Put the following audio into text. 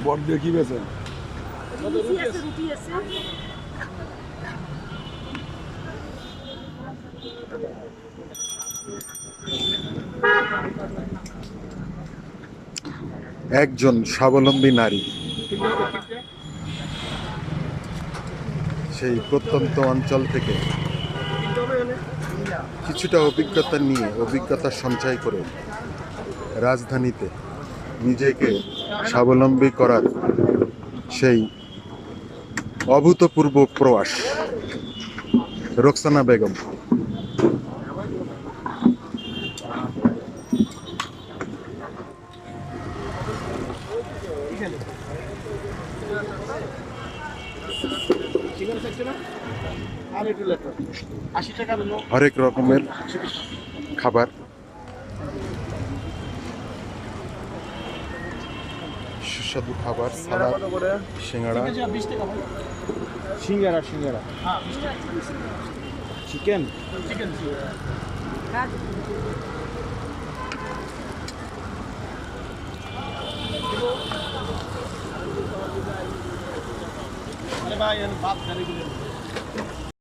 বট দিয়ে কি বেছেন? একজন স্বাবলম্বী নারী সেই প্রত্যন্ত অঞ্চল থেকে কিছুটা অভিজ্ঞতা সঞ্চয় করে রাজধানীতে নিজেকে স্বাবলম্বী করার সেই অভূতপূর্ব প্রয়াস রোকসানা বেগম। হরেক রকমের খাবার, সুস্বাদু খাবার, সালাদ, সিঙ্গাড়া, সিঙ্গারা চিকেন ভাই ভাত